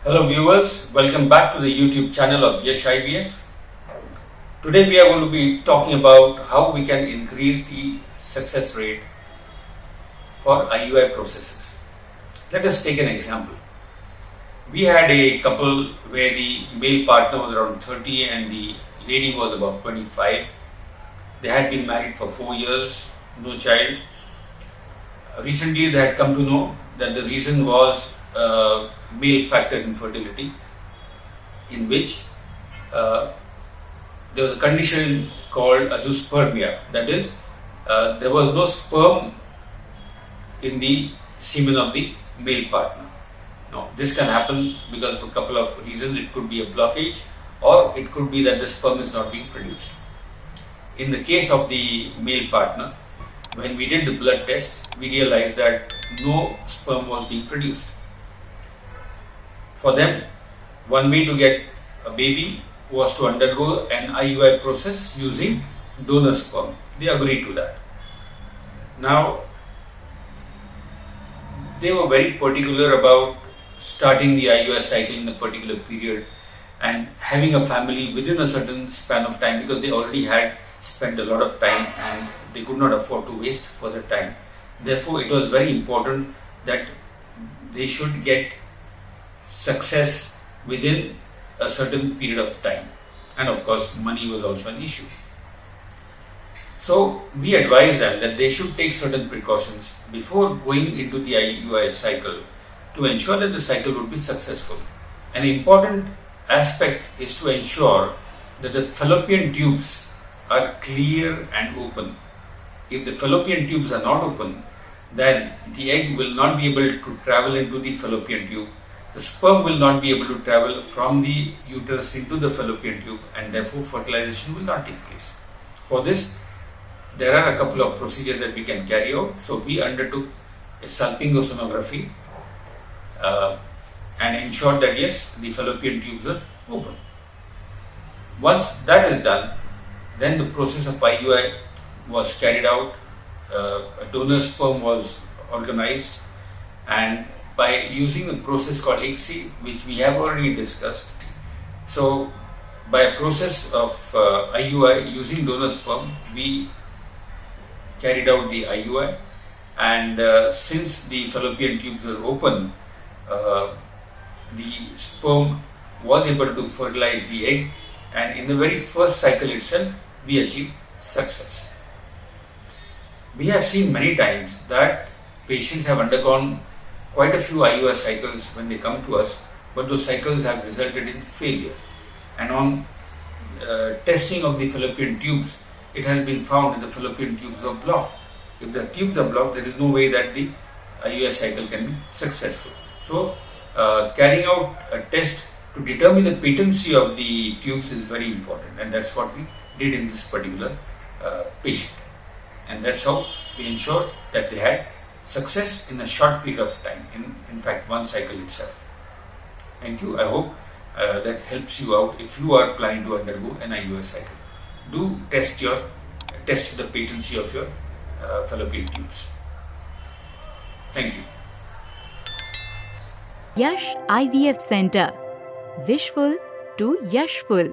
Hello viewers, welcome back to the YouTube channel of Yash IVF. Today we are going to be talking about how we can increase the success rate for IUI processes. Let us take an example. We had a couple where the male partner was around 30 and the lady was about 25. They had been married for 4 years, no child. Recently they had come to know that the reason was male factor infertility, in which there was a condition called azoospermia, that is, there was no sperm in the semen of the male partner. Now, this can happen because of a couple of reasons. It could be a blockage, or it could be that the sperm is not being produced. In the case of the male partner, when we did the blood test, we realized that no sperm was being produced. For them, one way to get a baby was to undergo an IUI process using donor sperm. They agreed to that. Now, they were very particular about starting the IUI cycle in a particular period and having a family within a certain span of time, because they already had spent a lot of time and they could not afford to waste further time. Therefore, it was very important that they should get success within a certain period of time, and of course money was also an issue. So we advised them that they should take certain precautions before going into the IUI cycle to ensure that the cycle would be successful. An important aspect is to ensure that the fallopian tubes are clear and open. If the fallopian tubes are not open, then the egg will not be able to travel into the fallopian tube. The sperm will not be able to travel from the uterus into the fallopian tube, and therefore fertilization will not take place. For this, there are a couple of procedures that we can carry out. So we undertook a salpingosonography and ensured that yes, the fallopian tubes are open. Once that is done, then the process of IUI was carried out. A donor sperm was organized, and by using a process called ICSI, which we have already discussed. So, by a process of IUI using donor sperm, we carried out the IUI, and since the fallopian tubes are open, the sperm was able to fertilize the egg, and in the very first cycle itself, we achieved success. We have seen many times that patients have undergone quite a few IUI cycles when they come to us, but those cycles have resulted in failure. And on testing of the fallopian tubes, it has been found that the fallopian tubes are blocked. If the tubes are blocked, there is no way that the IUI cycle can be successful. So, carrying out a test to determine the patency of the tubes is very important, and that's what we did in this particular patient. And that's how we ensured that they had success in a short period of time, in fact one cycle itself. Thank you. I hope that helps you out if you are planning to undergo an IUI cycle. Do test the patency of your fallopian tubes. Thank you. Yash IVF Center. Wishful to Yashful.